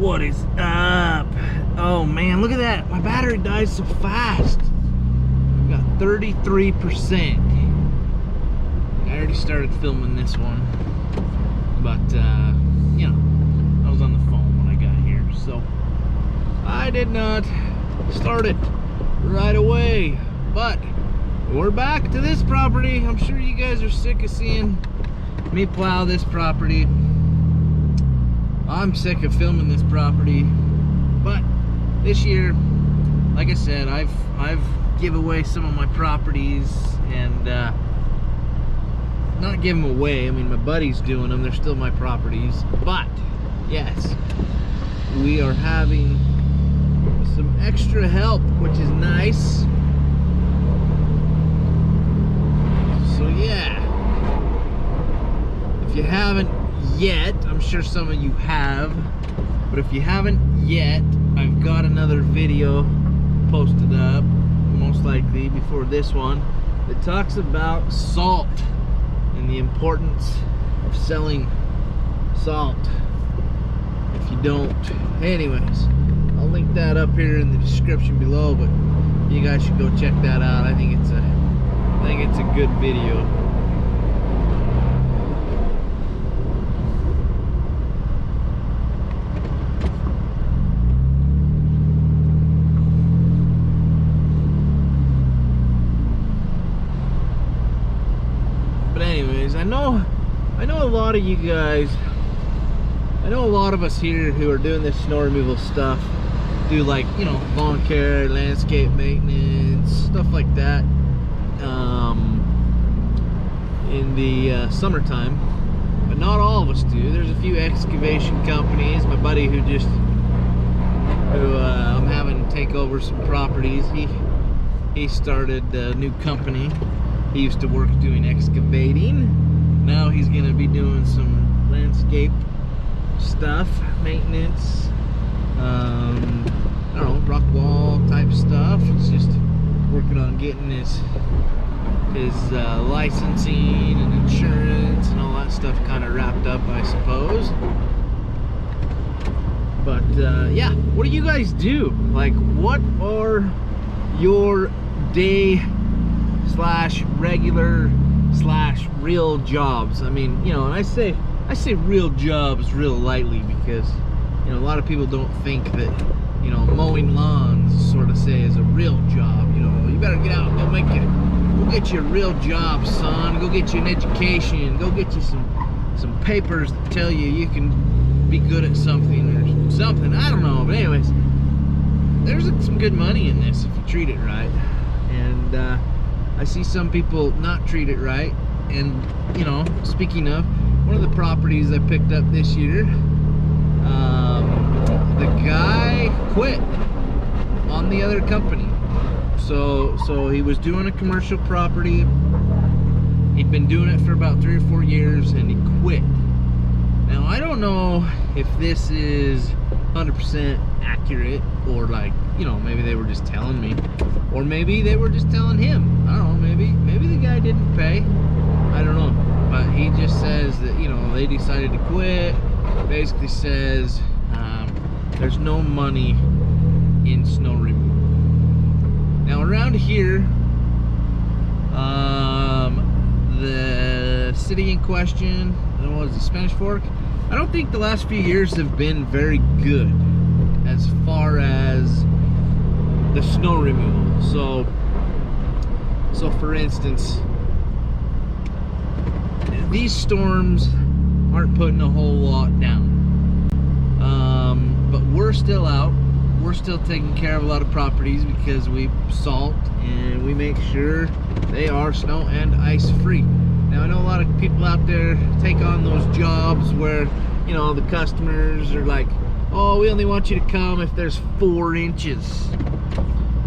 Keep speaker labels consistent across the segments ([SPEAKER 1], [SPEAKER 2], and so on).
[SPEAKER 1] What is up? Oh man, look at that. My battery dies so fast. I've got 33%. I already started filming this one. But, you know, I was on the phone when I got here. So, I did not start it right away. But, we're back to this property. I'm sure you guys are sick of seeing me plow this property. I'm sick of filming this property, but this year, like I said, I've give away some of my properties, and not give them away. I mean, my buddy's doing them; they're still my properties. But yes, we are having some extra help, which is nice. So yeah, if you haven't yet, I'm sure some of you have, but if you haven't yet, I've got another video posted up, most likely before this one, that talks about salt and the importance of selling salt if you don't. Anyways, I'll link that up here in the description below, but you guys should go check that out. I think it's a good video. I know a lot of you guys, I know a lot of us here who are doing this snow removal stuff do, like, you know, lawn care, landscape maintenance, stuff like that in the summertime, but not all of us do. There's a few excavation companies. My buddy who I'm having take over some properties, he started a new company. He used to work doing excavating. Now he's gonna be doing some landscape stuff, maintenance, I don't know, rock wall type stuff. It's just working on getting his licensing and insurance and all that stuff kind of wrapped up, I suppose. But yeah, what do you guys do? Like, what are your day / regular / real jobs? I mean, you know, and I say real jobs real lightly, because, you know, a lot of people don't think that, you know, mowing lawns sort of say is a real job. You know, you better get out and go get you a real job, son. Go get you an education. Go get you some papers that tell you can be good at something or something. I don't know, but anyways, there's some good money in this if you treat it right. And I see some people not treat it right. And, you know, speaking of, one of the properties I picked up this year, the guy quit on the other company. So he was doing a commercial property. He'd been doing it for about 3 or 4 years, and he quit. Now, I don't know if this is 100% accurate, or, like, you know, maybe they were just telling me, or maybe they were just telling him. I don't know, maybe the guy didn't pay. I don't know, but he just says that, you know, they decided to quit. Basically says there's no money in snow removal. Now, around here, the city in question, what was it, Spanish Fork? I don't think the last few years have been very good as far as the snow removal. So for instance, these storms aren't putting a whole lot down, but we're still out. We're still taking care of a lot of properties because we salt and we make sure they are snow and ice free. Now, I know a lot of people out there take on those jobs where, you know, the customers are like, oh, we only want you to come if there's 4 inches.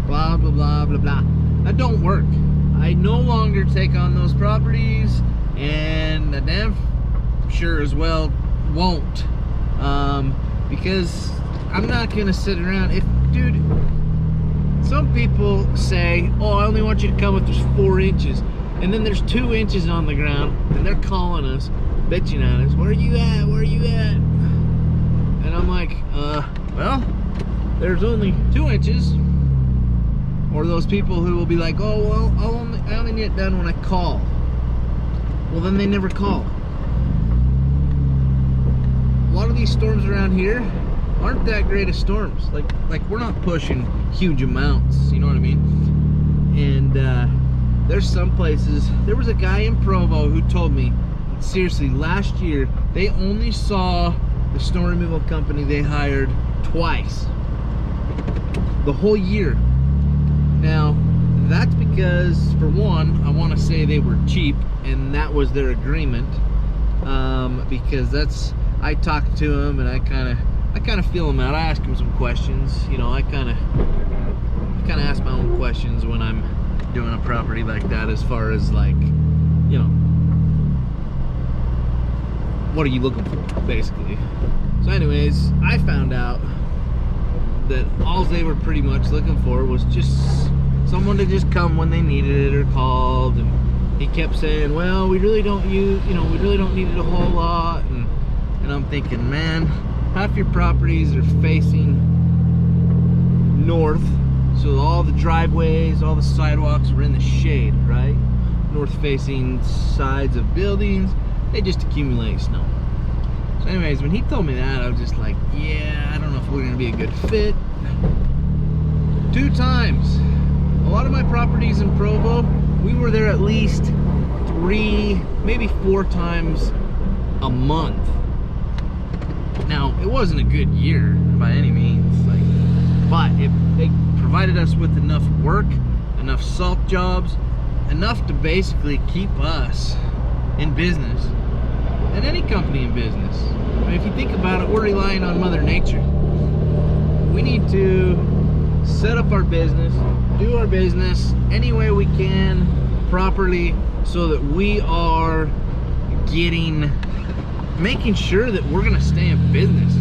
[SPEAKER 1] Blah, blah, blah, blah, blah. That don't work. I no longer take on those properties, and I damn sure as well won't. Because I'm not gonna sit around. Dude, some people say, oh, I only want you to come if there's 4 inches. And then there's 2 inches on the ground, and they're calling us, bitching at us, where are you at? Where are you at? And I'm like, like, well, there's only 2 inches. Or those people who will be like, oh, well, I only need it done when I call. Well, then they never call. A lot of these storms around here aren't that great of storms. Like we're not pushing huge amounts, you know what I mean? And there's some places, there was a guy in Provo who told me, seriously, last year, they only saw the snow removal company they hired twice. The whole year. Now, that's because, for one, I want to say they were cheap, and that was their agreement. Because I talked to him, and I kind of feel him out. I ask him some questions. You know, I kind of ask my own questions when I'm doing a property like that, as far as, like, you know, what are you looking for, basically. So anyways, I found out that all they were pretty much looking for was just someone to just come when they needed it or called. And he kept saying, well, we really don't use, you know, we really don't need it a whole lot. And I'm thinking, man, half your properties are facing north, so all the driveways, all the sidewalks are in the shade, right? North facing sides of buildings, they just accumulate snow. So anyways, when he told me that, I was just like, yeah, I don't know if we're gonna be a good fit. 2 times. A lot of my properties in Provo, we were there at least 3, maybe 4 times a month. Now, it wasn't a good year by any means, but they provided us with enough work, enough salt jobs, enough to basically keep us in business, and any company in business. I mean, if you think about it, we're relying on Mother Nature. We need to set up our business, do our business any way we can properly, so that we are making sure that we're gonna stay in business.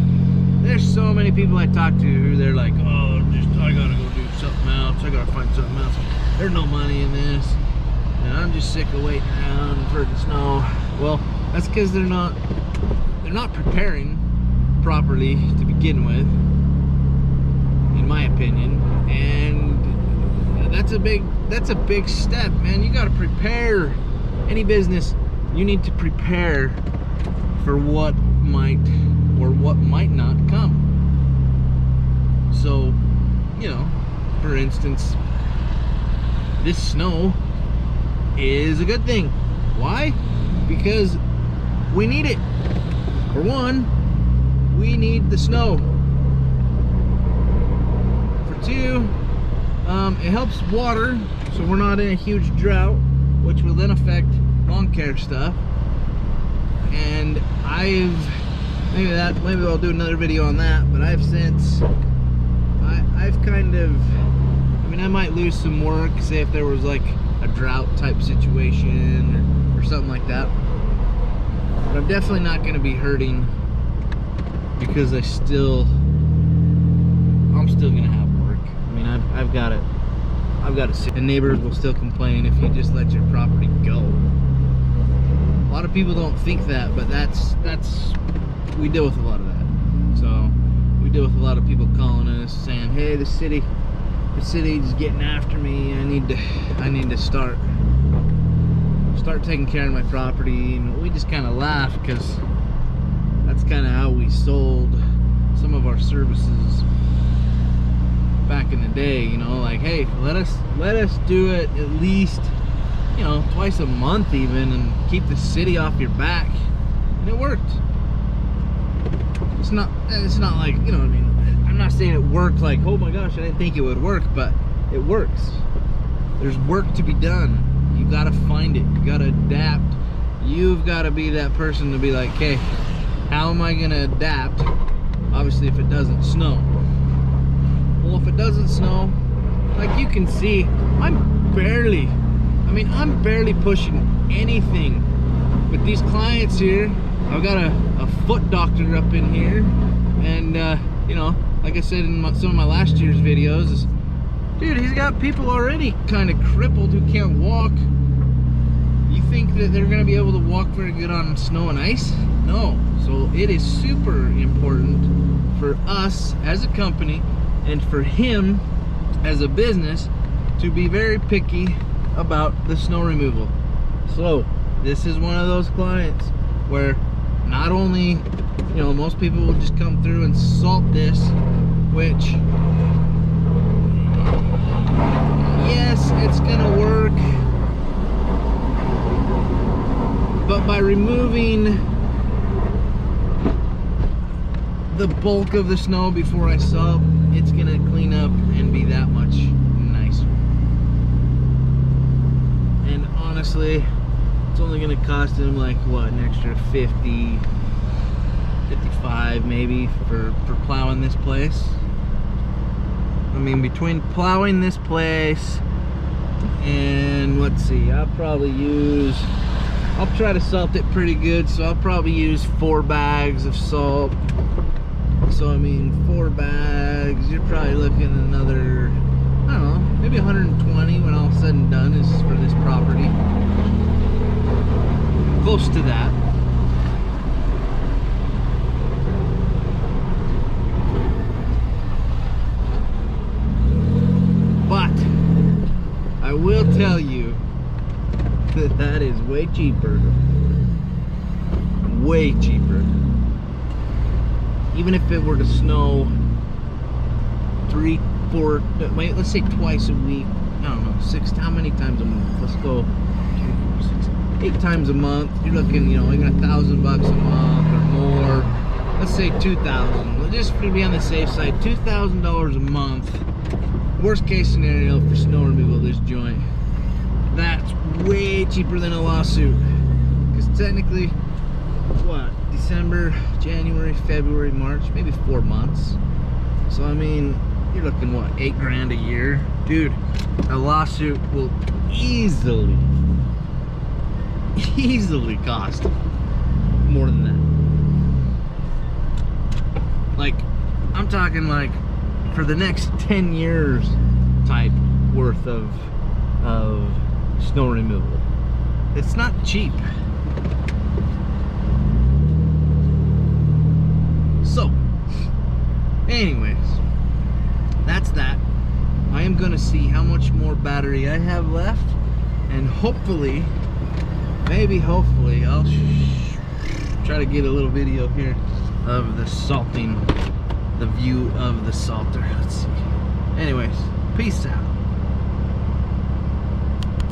[SPEAKER 1] There's so many people I talk to who they're like, oh, I gotta go do something else, I gotta find something else, there's no money in this, and I'm just sick of waiting around for the snow. Well, that's because they're not preparing properly to begin with, in my opinion. And that's a big step, man. You got to prepare. Any business, you need to prepare for what might or what might not come. So, you know, for instance, this snow is a good thing. Why? Because we need it. For one, we need the snow. For 2, it helps water, so we're not in a huge drought, which will then affect lawn care stuff. And maybe I'll do another video on that, but I've kind of, I mean, I might lose some work, say if there was like a drought type situation or something like that. But I'm definitely not going to be hurting, because I'm still going to have work. I mean, I've got it. And neighbors will still complain if you just let your property go. A lot of people don't think that, but we deal with a lot of that. So we deal with a lot of people calling us saying, hey, the city's getting after me. I need to start taking care of my property. And we just kind of laugh, because that's kind of how we sold some of our services back in the day, you know, like, hey, let us do it at least, you know, twice a month even, and keep the city off your back. And it worked. It's not like, you know what I mean, I'm not saying it worked like, oh my gosh, I didn't think it would work, but it works. There's work to be done. You gotta find it, you gotta adapt. You've gotta be that person to be like, hey, how am I gonna adapt, obviously, if it doesn't snow? Well, if it doesn't snow, like you can see, I'm barely pushing anything. But these clients here, I've got a foot doctor up in here, and you know, like I said in some of my last year's videos, dude, he's got people already kind of crippled who can't walk. You think that they're gonna be able to walk very good on snow and ice? No. So it is super important for us as a company and for him as a business to be very picky about the snow removal. So this is one of those clients where not only, you know, most people will just come through and salt this, which, yes, it's gonna work, but by removing the bulk of the snow before I salt, it's gonna clean up and be that much nicer. And honestly, it's only gonna cost him like what, an extra 50, 55 maybe for plowing this place. I mean, between plowing this place and let's see, I'll try to salt it pretty good, so I'll probably use 4 bags of salt. So I mean, 4 bags, you're probably looking at another, I don't know, maybe 120 when all said and done is for this property. Close to that. But I will tell you that that is way cheaper. Way cheaper. Even if it were to snow 3, 4, wait, let's say twice a week. I don't know, 6, how many times a month? Let's go 2, 4, 6, 8 times a month. You're looking, you know, like $1,000 a month or more. Let's say 2,000. Just to be on the safe side, $2,000 a month. Worst case scenario for snow removal, this joint. That's way cheaper than a lawsuit. Because technically, what? December, January, February, March, maybe 4 months. So I mean, you're looking what, 8 grand a year? Dude, a lawsuit will easily cost more than that. Like, I'm talking like for the next 10 years type worth of snow removal. It's not cheap. So, anyways, that's that. I am gonna see how much more battery I have left, and hopefully, hopefully, I'll try to get a little video here of the salting, the view of the salter. Let's see. Anyways, peace out.